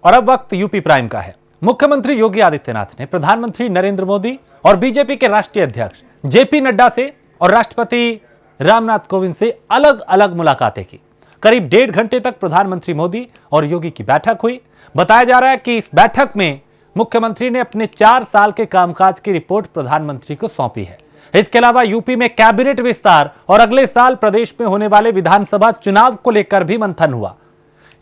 और अब वक्त यूपी प्राइम का है। मुख्यमंत्री योगी आदित्यनाथ ने प्रधानमंत्री नरेंद्र मोदी और बीजेपी के राष्ट्रीय अध्यक्ष जेपी नड्डा से और राष्ट्रपति रामनाथ कोविंद से अलग अलग मुलाकातें की। करीब 1.5 घंटे तक प्रधानमंत्री मोदी और योगी की बैठक हुई। बताया जा रहा है कि इस बैठक में मुख्यमंत्री ने अपने 4 साल के कामकाज की रिपोर्ट प्रधानमंत्री को सौंपी है। इसके अलावा यूपी में कैबिनेट विस्तार और अगले साल प्रदेश में होने वाले विधानसभा चुनाव को लेकर भी मंथन हुआ।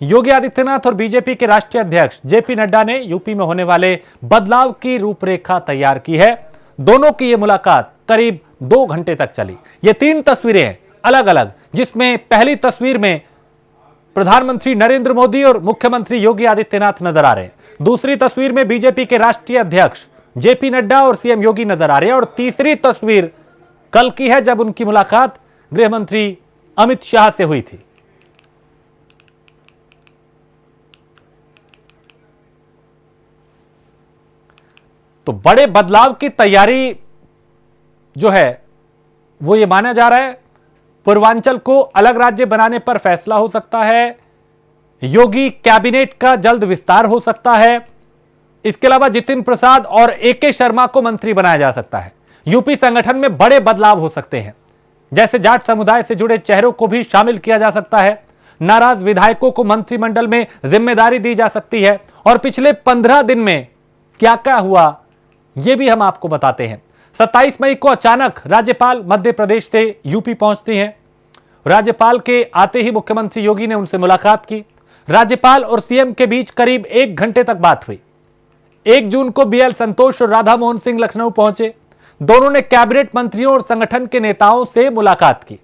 योगी आदित्यनाथ और बीजेपी के राष्ट्रीय अध्यक्ष जेपी नड्डा ने यूपी में होने वाले बदलाव की रूपरेखा तैयार की है। दोनों की यह मुलाकात करीब 2 घंटे तक चली। ये 3 तस्वीरें हैं अलग अलग, जिसमें पहली तस्वीर में प्रधानमंत्री नरेंद्र मोदी और मुख्यमंत्री योगी आदित्यनाथ नजर आ रहे हैं। दूसरी तस्वीर में बीजेपी के राष्ट्रीय अध्यक्ष जेपी नड्डा और सीएम योगी नजर आ रहे हैं और तीसरी तस्वीर कल की है, जब उनकी मुलाकात गृह मंत्री अमित शाह से हुई थी। तो बड़े बदलाव की तैयारी जो है वो ये माना जा रहा है। पूर्वांचल को अलग राज्य बनाने पर फैसला हो सकता है। योगी कैबिनेट का जल्द विस्तार हो सकता है। इसके अलावा जितिन प्रसाद और एके शर्मा को मंत्री बनाया जा सकता है। यूपी संगठन में बड़े बदलाव हो सकते हैं, जैसे जाट समुदाय से जुड़े चेहरों को भी शामिल किया जा सकता है। नाराज विधायकों को मंत्रिमंडल में जिम्मेदारी दी जा सकती है। और पिछले 15 दिन में क्या क्या हुआ यह भी हम आपको बताते हैं। 27 मई को अचानक राज्यपाल मध्य प्रदेश से यूपी पहुंचती हैं। राज्यपाल के आते ही मुख्यमंत्री योगी ने उनसे मुलाकात की। राज्यपाल और सीएम के बीच करीब 1 घंटे तक बात हुई। 1 जून को बीएल संतोष और राधा मोहन सिंह लखनऊ पहुंचे। दोनों ने कैबिनेट मंत्रियों और संगठन के नेताओं से मुलाकात की।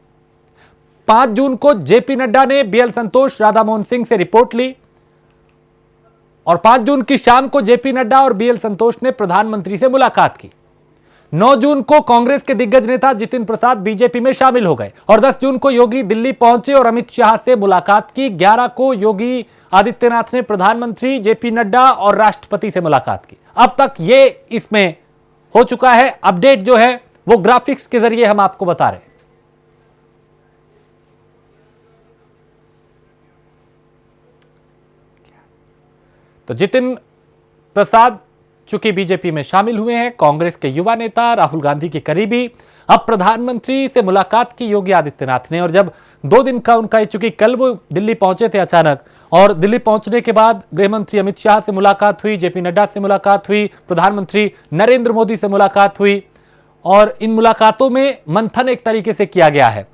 5 जून को जेपी नड्डा ने बीएल संतोष, राधा मोहन सिंह से रिपोर्ट ली और 5 जून की शाम को जेपी नड्डा और बीएल संतोष ने प्रधानमंत्री से मुलाकात की। 9 जून को कांग्रेस के दिग्गज नेता जितिन प्रसाद बीजेपी में शामिल हो गए और 10 जून को योगी दिल्ली पहुंचे और अमित शाह से मुलाकात की। 11 को योगी आदित्यनाथ ने प्रधानमंत्री, जेपी नड्डा और राष्ट्रपति से मुलाकात की। अब तक ये इसमें हो चुका है। अपडेट जो है वो ग्राफिक्स के जरिए हम आपको बता रहे हैं। तो जितिन प्रसाद चूंकि बीजेपी में शामिल हुए हैं, कांग्रेस के युवा नेता, राहुल गांधी के करीबी, अब प्रधानमंत्री से मुलाकात की योगी आदित्यनाथ ने। और जब 2 दिन का उनका, चूंकि कल वो दिल्ली पहुंचे थे अचानक, और दिल्ली पहुंचने के बाद गृह मंत्री अमित शाह से मुलाकात हुई, जेपी नड्डा से मुलाकात हुई, प्रधानमंत्री नरेंद्र मोदी से मुलाकात हुई। और इन मुलाकातों में मंथन एक तरीके से किया गया है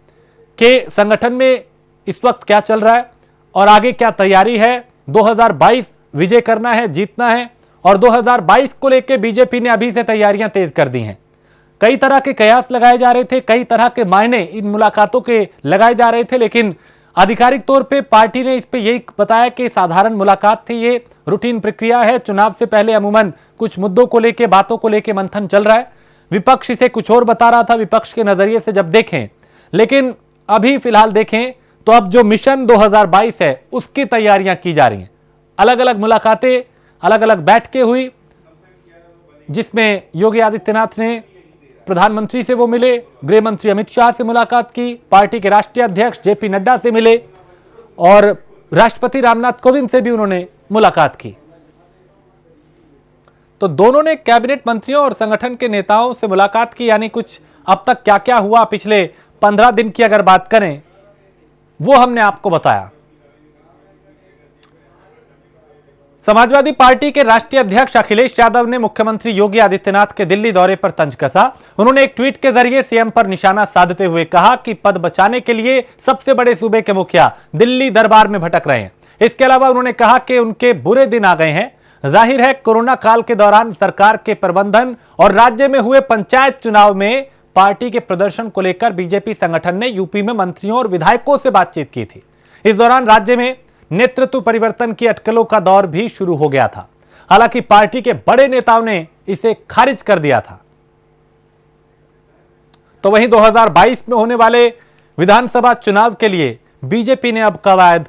कि संगठन में इस वक्त क्या चल रहा है और आगे क्या तैयारी है। 2022 विजय करना है, जीतना है, और 2022 को लेकर बीजेपी ने अभी से तैयारियां तेज कर दी हैं। कई तरह के कयास लगाए जा रहे थे, कई तरह के मायने इन मुलाकातों के लगाए जा रहे थे, लेकिन आधिकारिक तौर पे पार्टी ने इस पे यही बताया कि साधारण मुलाकात थी, ये रूटीन प्रक्रिया है। चुनाव से पहले अमूमन कुछ मुद्दों को लेकर, बातों को लेकर मंथन चल रहा है। विपक्ष इसे कुछ और बता रहा था, विपक्ष के नजरिए से जब देखें, लेकिन अभी फिलहाल देखें तो अब जो मिशन 2022 है उसकी तैयारियां की जा रही हैं। अलग अलग मुलाकातें, अलग अलग बैठकें हुई, जिसमें योगी आदित्यनाथ ने प्रधानमंत्री से वो मिले, गृह मंत्री अमित शाह से मुलाकात की, पार्टी के राष्ट्रीय अध्यक्ष जेपी नड्डा से मिले और राष्ट्रपति रामनाथ कोविंद से भी उन्होंने मुलाकात की। तो दोनों ने कैबिनेट मंत्रियों और संगठन के नेताओं से मुलाकात की। यानी कुछ अब तक क्या क्या हुआ पिछले 15 दिन की अगर बात करें, वो हमने आपको बताया। समाजवादी पार्टी के राष्ट्रीय अध्यक्ष अखिलेश यादव ने मुख्यमंत्री योगी आदित्यनाथ के दिल्ली दौरे पर तंज कसा। उन्होंने एक ट्वीट के जरिए सीएम पर निशाना साधते हुए कहा कि पद बचाने के लिए सबसे बड़े सूबे के मुखिया दिल्ली दरबार में भटक रहे हैं। इसके अलावा उन्होंने कहा कि उनके बुरे दिन आ गए हैं। जाहिर है कोरोना काल के दौरान सरकार के प्रबंधन और राज्य में हुए पंचायत चुनाव में पार्टी के प्रदर्शन को लेकर बीजेपी संगठन ने यूपी में मंत्रियों और विधायकों से बातचीत की थी। इस दौरान राज्य में नेतृत्व परिवर्तन की अटकलों का दौर भी शुरू हो गया था। हालांकि पार्टी के बड़े नेताओं ने इसे खारिज कर दिया था। तो वहीं 2022 में होने वाले विधानसभा चुनाव के लिए बीजेपी ने अब कवायद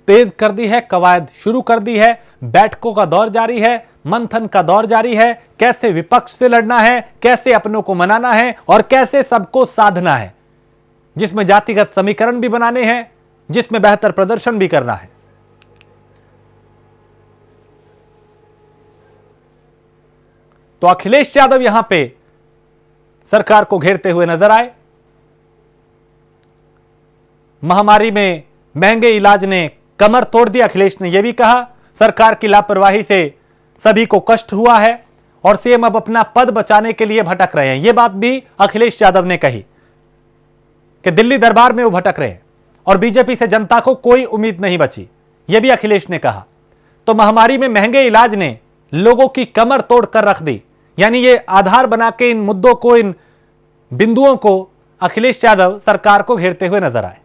तेज कर दी है, कवायद शुरू कर दी है। बैठकों का दौर जारी है, मंथन का दौर जारी है। कैसे विपक्ष से लड़ना है, कैसे अपनों को मनाना है और कैसे सबको साधना है, जिसमें जातिगत समीकरण भी बनाने हैं, जिसमें बेहतर प्रदर्शन भी करना है। तो अखिलेश यादव यहां पे सरकार को घेरते हुए नजर आए। महामारी में महंगे इलाज ने कमर तोड़ दी। अखिलेश ने यह भी कहा सरकार की लापरवाही से सभी को कष्ट हुआ है और सीएम अब अपना पद बचाने के लिए भटक रहे हैं। यह बात भी अखिलेश यादव ने कही कि दिल्ली दरबार में वो भटक रहे हैं और बीजेपी से जनता को कोई उम्मीद नहीं बची, यह भी अखिलेश ने कहा। तो महामारी में महंगे इलाज ने लोगों की कमर तोड़ कर रख दी। यानी ये आधार बना के इन मुद्दों को, इन बिंदुओं को अखिलेश यादव सरकार को घेरते हुए नजर आए।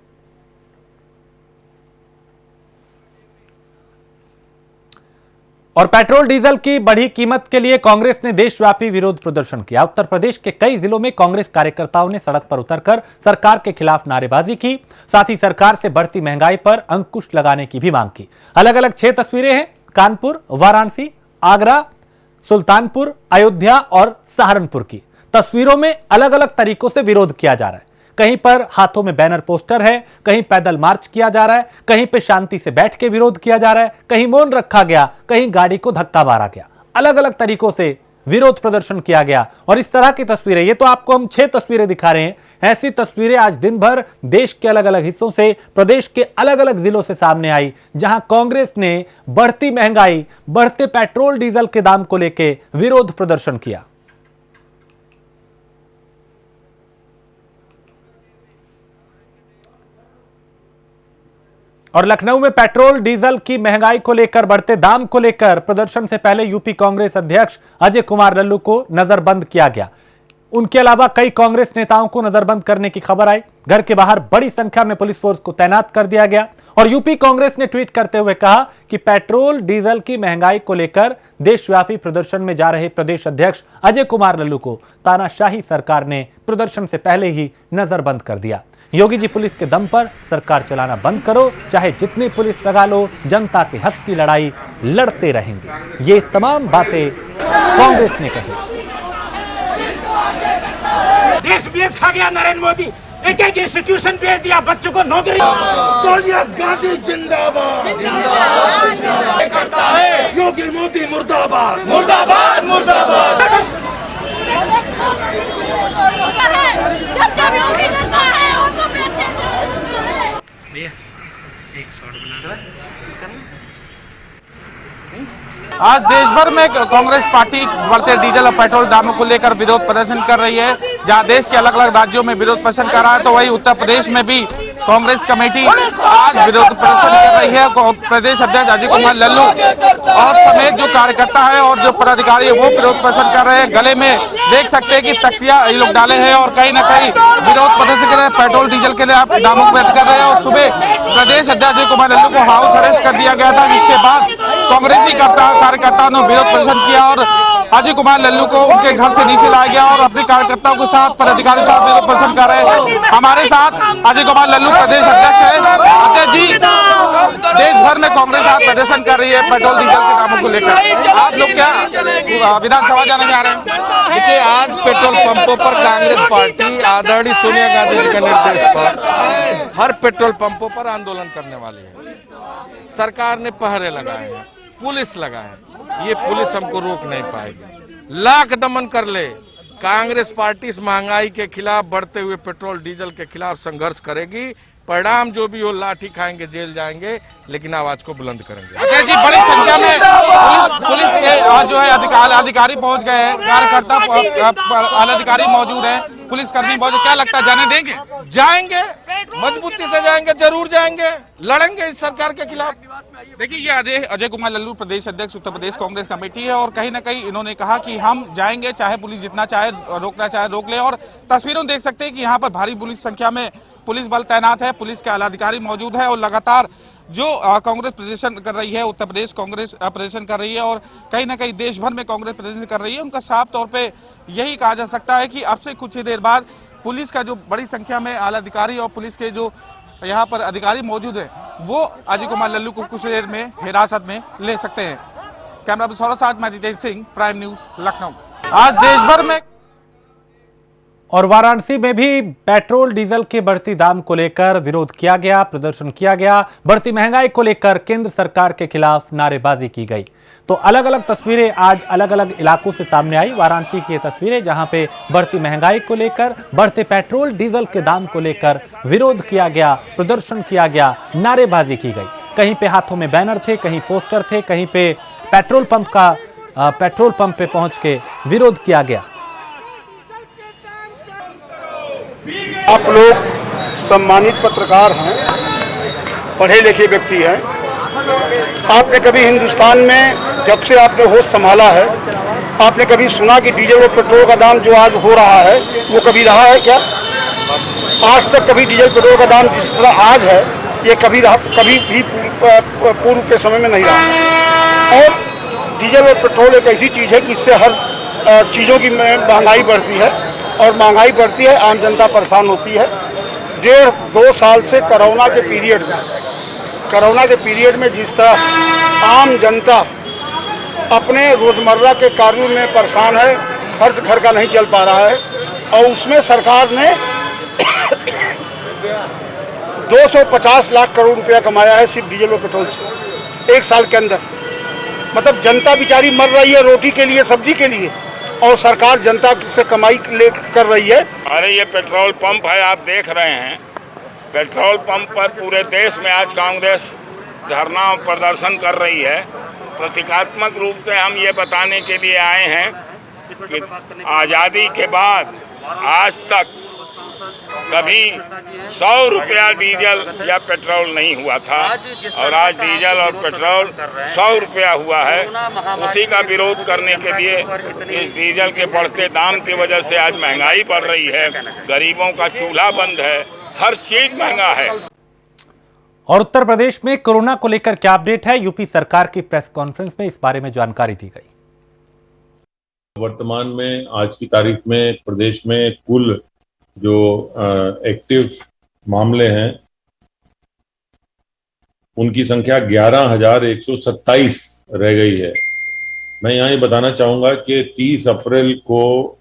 और पेट्रोल डीजल की बढ़ी कीमत के लिए कांग्रेस ने देशव्यापी विरोध प्रदर्शन किया। उत्तर प्रदेश के कई जिलों में कांग्रेस कार्यकर्ताओं ने सड़क पर उतरकर सरकार के खिलाफ नारेबाजी की। साथ ही सरकार से बढ़ती महंगाई पर अंकुश लगाने की भी मांग की। अलग अलग 6 तस्वीरें हैं, कानपुर, वाराणसी, आगरा, सुल्तानपुर, अयोध्या और सहारनपुर की। तस्वीरों में अलग अलग तरीकों से विरोध किया जा रहा है। कहीं पर हाथों में बैनर पोस्टर है, कहीं पैदल मार्च किया जा रहा है, कहीं पे शांति से बैठ के विरोध किया जा रहा है, कहीं मौन रखा गया, कहीं गाड़ी को धक्का मारा गया। अलग अलग तरीकों से विरोध प्रदर्शन किया गया। और इस तरह की तस्वीरें, ये तो आपको हम 6 तस्वीरें दिखा रहे हैं, ऐसी तस्वीरें आज दिन भर देश के अलग अलग हिस्सों से, प्रदेश के अलग अलग जिलों से सामने आई, जहां कांग्रेस ने बढ़ती महंगाई, बढ़ते पेट्रोल डीजल के दाम को लेकर विरोध प्रदर्शन किया। और लखनऊ में पेट्रोल डीजल की महंगाई को लेकर, बढ़ते दाम को लेकर प्रदर्शन से पहले यूपी कांग्रेस अध्यक्ष अजय कुमार लल्लू को नजरबंद किया गया। उनके अलावा कई कांग्रेस नेताओं को नजरबंद करने की खबर आई। घर के बाहर बड़ी संख्या में पुलिस फोर्स को तैनात कर दिया गया। और यूपी कांग्रेस ने ट्वीट करते हुए कहा कि पेट्रोल डीजल की महंगाई को लेकर देशव्यापी प्रदर्शन में जा रहे प्रदेश अध्यक्ष अजय कुमार लल्लू को तानाशाही सरकार ने प्रदर्शन से पहले ही नजरबंद कर दिया। योगी जी, पुलिस के दम पर सरकार चलाना बंद करो, चाहे जितनी पुलिस लगा लो, जनता के हक की लड़ाई लड़ते रहेंगे। ये तमाम बातें कांग्रेस ने कही। देश बेच खा गया नरेंद्र मोदी, एक एक इंस्टीट्यूशन बेच दिया, बच्चों को नौकरी। सोनिया गांधी जिंदाबाद करता है, योगी मोदी मुर्दाबाद मुर्दाबाद मुर्दाबाद। आज देश भर में कांग्रेस पार्टी बढ़ते डीजल और पेट्रोल दामों को लेकर विरोध प्रदर्शन कर रही है। जहां देश के अलग अलग राज्यों में विरोध प्रदर्शन कर रहा है, तो वही उत्तर प्रदेश में भी कांग्रेस कमेटी आज विरोध प्रदर्शन कर रही है। प्रदेश अध्यक्ष अजय कुमार लल्लू और समेत जो कार्यकर्ता है और जो पदाधिकारी है वो विरोध प्रदर्शन कर रहे हैं। गले में देख सकते हैं कि तख्तियां ये लोग डाले हैं और कहीं ना कहीं विरोध प्रदर्शन कर रहे हैं। पेट्रोल डीजल के लिए आप दामों को व्यक्त कर रहे हैं। और सुबह प्रदेश अध्यक्ष अजय कुमार लल्लू को हाउस अरेस्ट कर दिया गया था, जिसके बाद कांग्रेसी कार्यकर्ताओं ने विरोध प्रदर्शन किया और अजय कुमार लल्लू को उनके घर से नीचे लाया गया और अपने कार्यकर्ताओं के साथ, पदाधिकारियों के साथ विरोध प्रदर्शन कर रहे हैं। हमारे साथ अजय कुमार लल्लू प्रदेश अध्यक्ष है। अध्यक्ष जी, देश भर में कांग्रेस आज प्रदर्शन कर रही है पेट्रोल डीजल के दामों को लेकर, आप लोग क्या विधानसभा जाना चाह रहे हैं? देखिए, आज पेट्रोल पंपों पर कांग्रेस पार्टी आदरणीय सोनिया गांधी जी के निर्देश पर हर पेट्रोल पंपों पर आंदोलन करने वाली है। सरकार ने पहरे लगाए हैं, पुलिस लगाए हैं, ये पुलिस हमको रोक नहीं पाएगी। लाख दमन कर ले, कांग्रेस पार्टी इस महंगाई के खिलाफ, बढ़ते हुए पेट्रोल डीजल के खिलाफ संघर्ष करेगी। परिणाम जो भी हो, लाठी खाएंगे, जेल जाएंगे, लेकिन आवाज को बुलंद करेंगे। अजय जी, बड़ी संख्या में पुलिस के जो है अधिकारी पहुंच गए हैं, कार्यकर्ता अधिकारी मौजूद हैं, पुलिसकर्मी मौजूद, क्या लगता है जाने देंगे? जाएंगे, मजबूती से जाएंगे, जरूर जाएंगे, लड़ेंगे इस सरकार के खिलाफ। देखिए, ये अजय कुमार लल्लू प्रदेश अध्यक्ष उत्तर प्रदेश कांग्रेस कमेटी है और कहीं ना कहीं इन्होंने कहा कि हम जाएंगे, चाहे पुलिस जितना चाहे रोकना चाहे रोक ले। और तस्वीरों देख सकते हैं कि यहाँ पर भारी पुलिस संख्या में पुलिस बल तैनात है, पुलिस के आला अधिकारी मौजूद है और लगातार जो कांग्रेस प्रदर्शन कर रही है, उत्तर प्रदेश कांग्रेस प्रदर्शन कर रही है और कहीं ना कहीं देश भर में कांग्रेस प्रदर्शन कर रही है। उनका साफ तौर पे यही कहा जा सकता है कि अब से कुछ ही देर बाद पुलिस का जो बड़ी संख्या में आला अधिकारी और पुलिस के जो यहाँ पर अधिकारी मौजूद है, वो अजय कुमार लल्लू को कुछ देर में हिरासत में ले सकते हैं। कैमरा पर्सन के साथ मैं जितेंद्र सिंह, प्राइम न्यूज, लखनऊ। आज देश भर में और वाराणसी में भी पेट्रोल डीजल के बढ़ती दाम को लेकर विरोध किया गया, प्रदर्शन किया गया। बढ़ती महंगाई को लेकर केंद्र सरकार के खिलाफ नारेबाजी की गई। तो अलग अलग तस्वीरें आज अलग अलग इलाकों से सामने आई। वाराणसी की ये तस्वीरें जहां पे बढ़ती महंगाई को लेकर, बढ़ते पेट्रोल डीजल के दाम को लेकर विरोध किया गया, प्रदर्शन किया गया, नारेबाजी की गई। कहीं पे हाथों में बैनर थे, कहीं पोस्टर थे, कहीं पे पेट्रोल पंप पे पहुंच के विरोध किया गया। आप लोग सम्मानित पत्रकार हैं, पढ़े लिखे व्यक्ति हैं। आपने कभी हिंदुस्तान में जब से आपने होश संभाला है, आपने कभी सुना कि डीजल और पेट्रोल का दाम जो आज हो रहा है वो कभी रहा है क्या? आज तक कभी डीजल पेट्रोल का दाम जिस तरह आज है ये कभी भी पूर्व के समय में नहीं रहा। और डीजल और पेट्रोल एक ऐसी चीज़ है कि इससे हर चीज़ों की महंगाई बढ़ती है, और महंगाई बढ़ती है, आम जनता परेशान होती है। 1.5-2 साल से कोरोना के पीरियड में जिस तरह आम जनता अपने रोज़मर्रा के कार्यों में परेशान है, खर्च घर का नहीं चल पा रहा है, और उसमें सरकार ने 250 लाख करोड़ रुपया कमाया है सिर्फ डीजल और पेट्रोल से 1 साल के अंदर। मतलब जनता बेचारी मर रही है रोटी के लिए, सब्जी के लिए, और सरकार जनता से कमाई कर रही है। अरे ये पेट्रोल पंप है, आप देख रहे हैं। पेट्रोल पंप पर पूरे देश में आज कांग्रेस धरना और प्रदर्शन कर रही है। प्रतीकात्मक रूप से हम ये बताने के लिए आए हैं कि आज़ादी के बाद आज तक कभी 100 रुपया डीजल या पेट्रोल नहीं हुआ था, और आज डीजल और पेट्रोल 100 रुपया हुआ है। उसी का विरोध करने के लिए इस डीजल के बढ़ते दाम की वजह से आज महंगाई बढ़ रही है, गरीबों का चूल्हा बंद है, हर चीज महंगा है। और उत्तर प्रदेश में कोरोना को लेकर क्या अपडेट है, यूपी सरकार की प्रेस कॉन्फ्रेंस में इस बारे में जानकारी दी गई। वर्तमान में आज की तारीख में प्रदेश में कुल जो एक्टिव मामले हैं उनकी संख्या 11,127 रह गई है। मैं यहाँ ये बताना चाहूँगा कि 30 अप्रैल को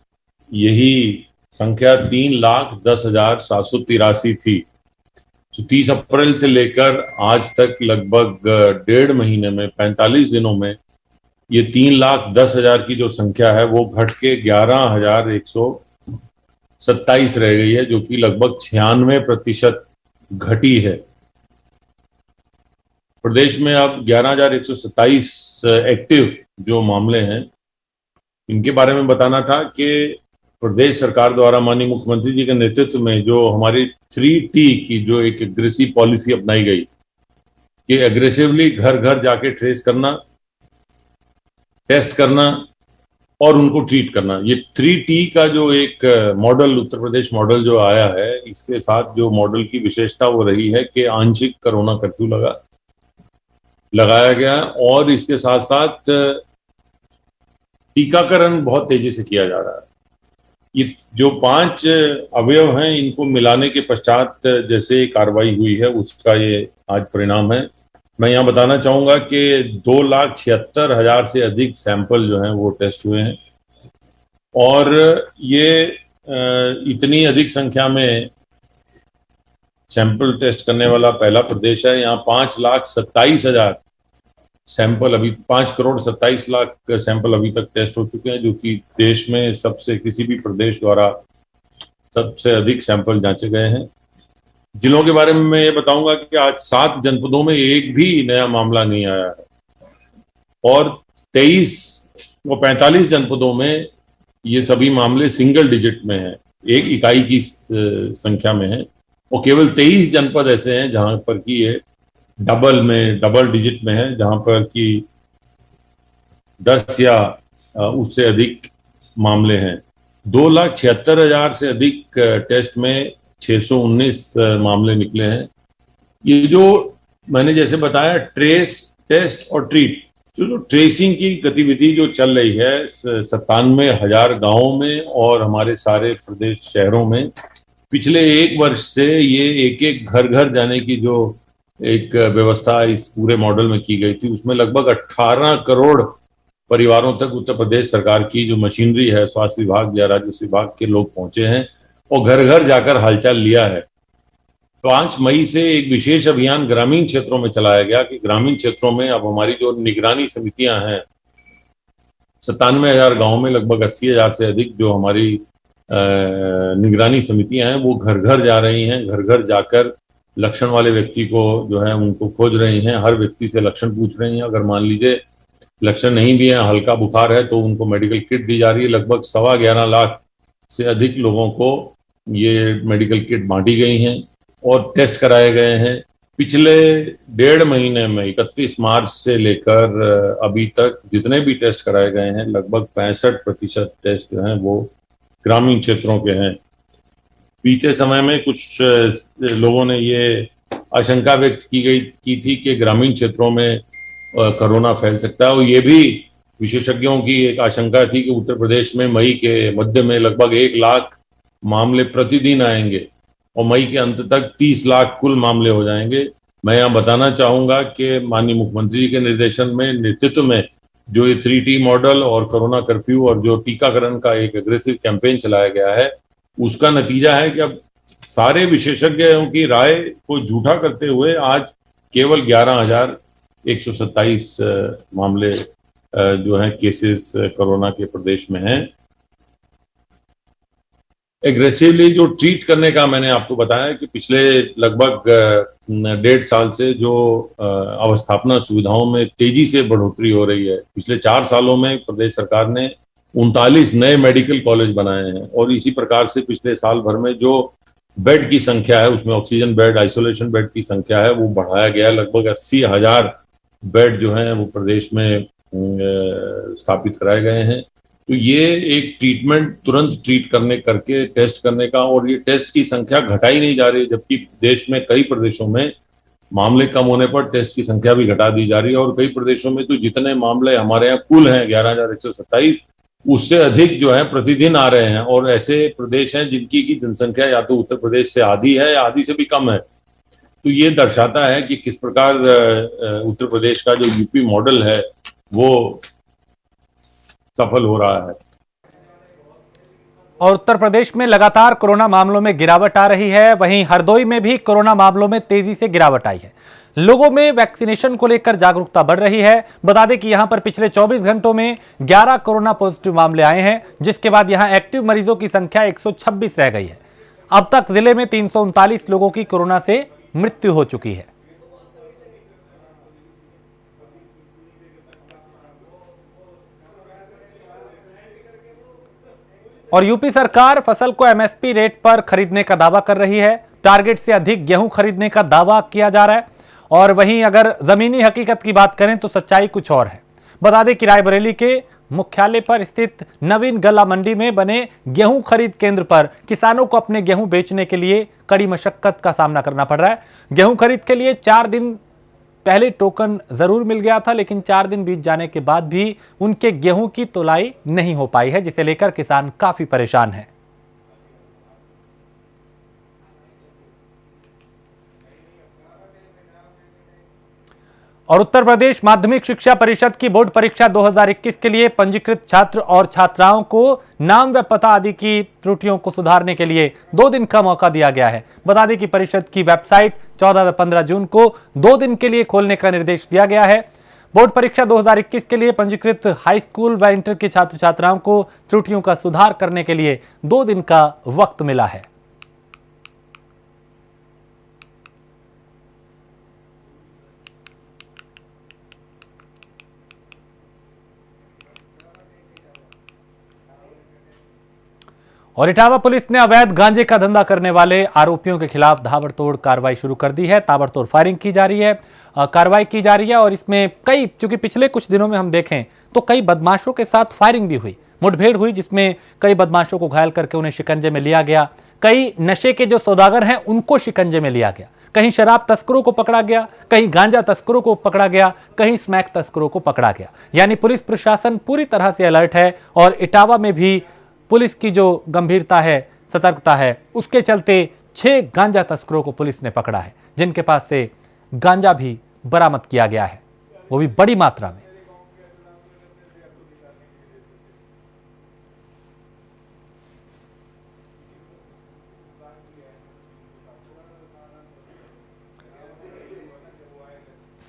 यही संख्या 3,10,783 थी। तो 30 अप्रैल से लेकर आज तक लगभग 1.5 महीने में 45 दिनों में ये 3,10,000 की जो संख्या है वो घट के 11,127 रह गई है, जो कि लगभग 96% घटी है। प्रदेश में अब 11,127 एक्टिव जो मामले हैं, इनके बारे में बताना था कि प्रदेश सरकार द्वारा माननीय मुख्यमंत्री जी के नेतृत्व में जो हमारी 3T की जो एक एग्रेसिव पॉलिसी अपनाई गई कि एग्रेसिवली घर घर जाके ट्रेस करना, टेस्ट करना और उनको ट्रीट करना, ये 3T का जो एक मॉडल, उत्तर प्रदेश मॉडल जो आया है, इसके साथ जो मॉडल की विशेषता वो रही है कि आंशिक कोरोना कर्फ्यू लगाया गया, और इसके साथ साथ टीकाकरण बहुत तेजी से किया जा रहा है। ये जो 5 अवयव हैं, इनको मिलाने के पश्चात जैसे कार्रवाई हुई है, उसका ये आज परिणाम है। मैं यहाँ बताना चाहूँगा कि 2,76,000 से अधिक सैंपल जो हैं वो टेस्ट हुए हैं, और ये इतनी अधिक संख्या में सैंपल टेस्ट करने वाला पहला प्रदेश है। यहाँ 5,27,000 सैंपल अभी 5,27,00,000 सैंपल अभी तक टेस्ट हो चुके हैं, जो कि देश में सबसे किसी भी प्रदेश द्वारा सबसे अधिक सैंपल जांचे गए हैं। जिलों के बारे में मैं ये बताऊंगा कि आज 7 जनपदों में एक भी नया मामला नहीं आया है, और 45 जनपदों में ये सभी मामले सिंगल डिजिट में हैं, एक इकाई की संख्या में है, और केवल 23 जनपद ऐसे हैं जहां पर कि ये डबल डिजिट में है, जहां पर कि 10 या उससे अधिक मामले हैं। 2,76,000 से अधिक टेस्ट में 619 मामले निकले हैं। ये जो मैंने जैसे बताया, ट्रेस, टेस्ट और ट्रीट, जो ट्रेसिंग की गतिविधि जो चल रही है 97,000 गांवों में और हमारे सारे प्रदेश शहरों में, पिछले 1 वर्ष से ये एक घर घर जाने की जो एक व्यवस्था इस पूरे मॉडल में की गई थी, उसमें लगभग 18 करोड़ परिवारों तक उत्तर प्रदेश सरकार की जो मशीनरी है, स्वास्थ्य विभाग या राजस्व विभाग के लोग पहुंचे हैं और घर घर जाकर हालचाल लिया है। 5 मई से एक विशेष अभियान ग्रामीण क्षेत्रों में चलाया गया कि ग्रामीण क्षेत्रों में अब हमारी जो निगरानी समितियां हैं 97,000 गाँव में लगभग 80,000 से अधिक जो हमारी निगरानी समितियां हैं वो घर घर जा रही हैं, घर घर जाकर लक्षण वाले व्यक्ति को जो है उनको खोज रही हैं, हर व्यक्ति से लक्षण पूछ रही हैं। अगर मान लीजिए लक्षण नहीं भी है, हल्का बुखार है, तो उनको मेडिकल किट दी जा रही है। लगभग 11.25 लाख से अधिक लोगों को ये मेडिकल किट बांटी गई हैं और टेस्ट कराए गए हैं। पिछले 1.5 महीने में 31 मार्च से लेकर अभी तक जितने भी टेस्ट कराए गए हैं, लगभग 65% टेस्ट जो हैं वो ग्रामीण क्षेत्रों के हैं। बीते समय में कुछ लोगों ने ये आशंका व्यक्त की थी कि ग्रामीण क्षेत्रों में कोरोना फैल सकता है, और ये भी विशेषज्ञों की एक आशंका थी कि उत्तर प्रदेश में मई के मध्य में लगभग 1 लाख मामले प्रतिदिन आएंगे और मई के अंत तक 30 लाख कुल मामले हो जाएंगे। मैं यहाँ बताना चाहूंगा कि माननीय मुख्यमंत्री जी के निर्देशन में, नेतृत्व में जो ये 3T मॉडल और कोरोना कर्फ्यू और जो टीकाकरण का एक एग्रेसिव कैंपेन चलाया गया है, उसका नतीजा है कि अब सारे विशेषज्ञों की राय को झूठा करते हुए आज केवल 11,127 मामले जो हैं केसेस कोरोना के प्रदेश में हैं। एग्रेसिवली जो ट्रीट करने का मैंने आपको बताया कि पिछले लगभग 1.5 साल से जो अवस्थापना सुविधाओं में तेजी से बढ़ोतरी हो रही है। पिछले 4 सालों में प्रदेश सरकार ने 39 नए मेडिकल कॉलेज बनाए हैं और इसी प्रकार से पिछले साल भर में जो बेड की संख्या है, उसमें ऑक्सीजन बेड, आइसोलेशन बेड की संख्या है, वो बढ़ाया गया है। लगभग 80,000 बेड जो हैं वो प्रदेश में स्थापित कराए गए हैं। तो ये एक ट्रीटमेंट तुरंत ट्रीट करने करके टेस्ट करने का, और ये टेस्ट की संख्या घटाई नहीं जा रही, जबकि देश में कई प्रदेशों में मामले कम होने पर टेस्ट की संख्या भी घटा दी जा रही है। और कई प्रदेशों में तो जितने मामले हमारे यहाँ कुल हैं 11,127, उससे अधिक जो है प्रतिदिन आ रहे हैं। और ऐसे प्रदेश हैं जिनकी की जनसंख्या या तो उत्तर प्रदेश से आधी है या आधी से भी कम है। तो ये दर्शाता है कि किस प्रकार उत्तर प्रदेश का जो यूपी मॉडल है वो सफल हो रहा है। और उत्तर प्रदेश में लगातार कोरोना मामलों में गिरावट आ रही है। वहीं हरदोई में भी कोरोना मामलों में तेजी से गिरावट आई है। लोगों में वैक्सीनेशन को लेकर जागरूकता बढ़ रही है। बता दें कि यहां पर पिछले 24 घंटों में 11 कोरोना पॉजिटिव मामले आए हैं, जिसके बाद यहां एक्टिव मरीजों की संख्या 126 रह गई है। अब तक जिले में 339 लोगों की कोरोना से मृत्यु हो चुकी है। और यूपी सरकार फसल को एमएसपी रेट पर खरीदने का दावा कर रही है। टारगेट से अधिक गेहूं खरीदने का दावा किया जा रहा है। और वहीं अगर जमीनी हकीकत की बात करें तो सच्चाई कुछ और है। बता दें कि रायबरेली के मुख्यालय पर स्थित नवीन गल्ला मंडी में बने गेहूं खरीद केंद्र पर किसानों को अपने गेहूं बेचने के लिए कड़ी मशक्कत का सामना करना पड़ रहा है। गेहूं खरीद के लिए 4 दिन पहले टोकन जरूर मिल गया था, लेकिन 4 दिन बीत जाने के बाद भी उनके गेहूं की तोलाई नहीं हो पाई है, जिसे लेकर किसान काफी परेशान हैं। और उत्तर प्रदेश माध्यमिक शिक्षा परिषद की बोर्ड परीक्षा 2021 के लिए पंजीकृत छात्र और छात्राओं को नाम व पता आदि की त्रुटियों को सुधारने के लिए 2 दिन का मौका दिया गया है। बता दें कि परिषद की वेबसाइट 14 व 15 जून को 2 दिन के लिए खोलने का निर्देश दिया गया है। बोर्ड परीक्षा 2021 के लिए पंजीकृत हाई स्कूल व इंटर के छात्र छात्राओं को त्रुटियों का सुधार करने के लिए 2 दिन का वक्त मिला है। और इटावा पुलिस ने अवैध गांजे का धंधा करने वाले आरोपियों के खिलाफ ताबड़तोड़ कार्रवाई शुरू कर दी है। ताबड़तोड़ फायरिंग की जा रही है, कार्रवाई की जा रही है। और इसमें कई, चूंकि पिछले कुछ दिनों में हम देखें तो कई बदमाशों के साथ फायरिंग भी हुई, मुठभेड़ हुई, जिसमें कई बदमाशों को घायल करके उन्हें शिकंजे में लिया गया। कई नशे के जो सौदागर हैं उनको शिकंजे में लिया गया। कहीं शराब तस्करों को पकड़ा गया, कहीं गांजा तस्करों को पकड़ा गया, कहीं स्मैक तस्करों को पकड़ा गया। यानी पुलिस प्रशासन पूरी तरह से अलर्ट है। और इटावा में भी पुलिस की जो गंभीरता है, सतर्कता है, उसके चलते 6 गांजा तस्करों को पुलिस ने पकड़ा है, जिनके पास से गांजा भी बरामद किया गया है, वो भी बड़ी मात्रा में।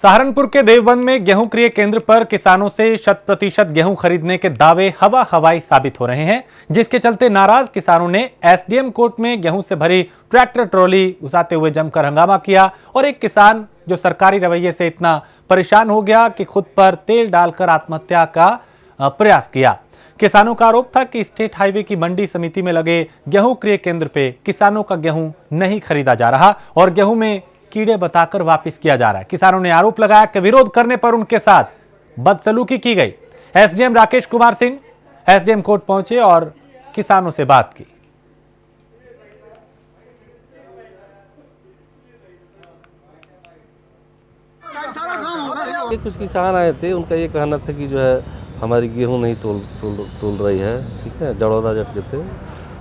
सहारनपुर के देवबंद में गेहूं क्रय केंद्र पर किसानों से 100% गेहूं खरीदने के दावे हवाई साबित हो रहे हैं, जिसके चलते नाराज किसानों ने एसडीएम कोर्ट में गेहूं से भरी ट्रैक्टर ट्रॉली घुसाते हुए जमकर हंगामा किया और एक किसान जो सरकारी रवैये से इतना परेशान हो गया कि खुद पर तेल डालकर आत्महत्या का प्रयास किया। किसानों का आरोप था कि स्टेट हाईवे की मंडी समिति में लगे गेहूं क्रय केंद्र पे किसानों का गेहूं नहीं खरीदा जा रहा और गेहूं में कीड़े बताकर वापस किया जा रहा है। किसानों ने आरोप लगाया कि विरोध करने पर उनके साथ बदसलूकी की गई। SDM Rakesh Kumar Singh SDM court पहुंचे और किसानों से बात की। ये कुछ किसान आए थे, उनका ये कहना था कि जो है हमारी गेहूं नहीं तोल रही है, ठीक है, जड़ौदा जट थे।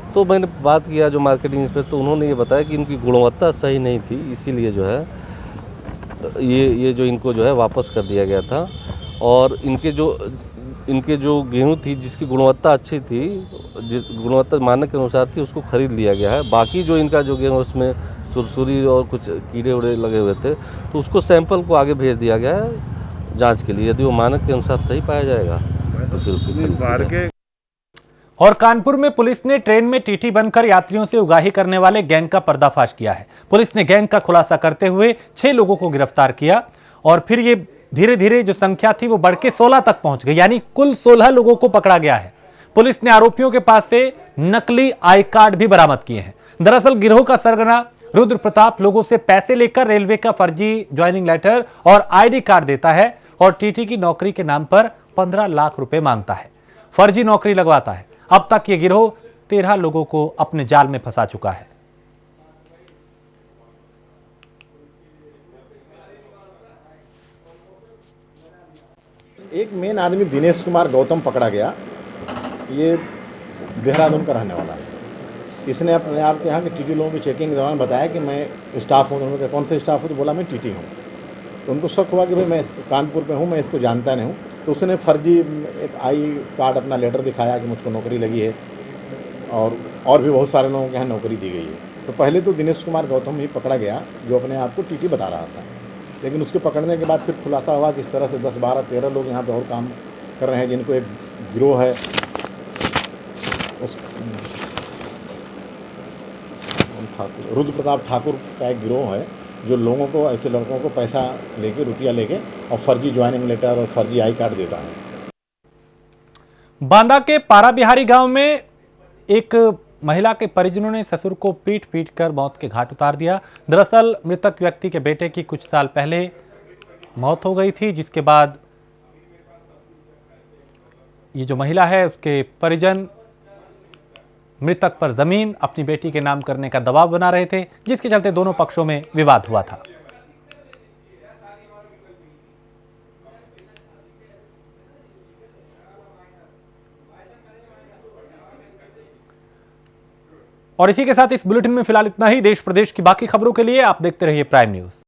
तो मैंने बात किया जो मार्केटिंग इंस्पेक्टर, तो उन्होंने ये बताया कि इनकी गुणवत्ता सही नहीं थी, इसीलिए जो है ये जो इनको जो है वापस कर दिया गया था। और इनके जो गेहूं थी जिसकी गुणवत्ता अच्छी थी, जिस गुणवत्ता मानक के अनुसार थी, उसको खरीद लिया गया है। बाकी जो इनका जो गेहूं उसमें सुरसुरी और कुछ कीड़े उड़े लगे हुए थे, तो उसको सैंपल को आगे भेज दिया गया है जांच के लिए। यदि वो मानक के अनुसार सही पाया जाएगा तो फिर उसकी। और कानपुर में पुलिस ने ट्रेन में टीटी बनकर यात्रियों से उगाही करने वाले गैंग का पर्दाफाश किया है। पुलिस ने गैंग का खुलासा करते हुए 6 लोगों को गिरफ्तार किया और फिर ये धीरे धीरे जो संख्या थी वो बढ़ के 16 तक पहुंच गई, यानी कुल 16 लोगों को पकड़ा गया है। पुलिस ने आरोपियों के पास से नकली आई कार्ड भी बरामद किए हैं। दरअसल गिरोह का सरगना रुद्र प्रताप लोगों से पैसे लेकर रेलवे का फर्जी ज्वाइनिंग लेटर और आईडी कार्ड देता है और टीटी की नौकरी के नाम पर 15 लाख रुपए मांगता है, फर्जी नौकरी लगवाता है। अब तक ये गिरोह 13 लोगों को अपने जाल में फंसा चुका है। एक मेन आदमी दिनेश कुमार गौतम पकड़ा गया। ये देहरादून का रहने वाला है। इसने अपने आप के यहाँ के टीटी लोगों की चेकिंग के दौरान बताया कि मैं स्टाफ हूँ। उन्होंने कहा कौन से स्टाफ हो, तो बोला मैं टीटी हूँ। तो उनको शक हुआ कि भाई मैं कानपुर पे हूँ, मैं इसको जानता नहीं हूँ। तो उसने फर्जी एक आई कार्ड अपना लेटर दिखाया कि मुझको नौकरी लगी है और भी बहुत सारे लोगों के यहाँ नौकरी दी गई है। तो पहले तो दिनेश कुमार गौतम ही पकड़ा गया जो अपने आप को टीटी बता रहा था, लेकिन उसके पकड़ने के बाद फिर खुलासा हुआ कि इस तरह से 10, 12, 13 लोग यहाँ पे और काम कर रहे हैं, जिनको एक गिरोह है रुद्र प्रताप ठाकुर का एक गिरोह है जो लोगों को, ऐसे लड़कों को पैसा लेके, रुपया लेके और फर्जी ज्वाइनिंग लेटर और फर्जी आई कार्ड देता है। बांदा के पारा बिहारी गांव में एक महिला के परिजनों ने ससुर को पीट कर मौत के घाट उतार दिया। दरअसल मृतक व्यक्ति के बेटे की कुछ साल पहले मौत हो गई थी, जिसके बाद ये जो महिला है उसके परिजन मृतक पर जमीन अपनी बेटी के नाम करने का दबाव बना रहे थे, जिसके चलते दोनों पक्षों में विवाद हुआ था। और इसी के साथ इस बुलेटिन में फिलहाल इतना ही। देश प्रदेश की बाकी खबरों के लिए आप देखते रहिए प्राइम न्यूज।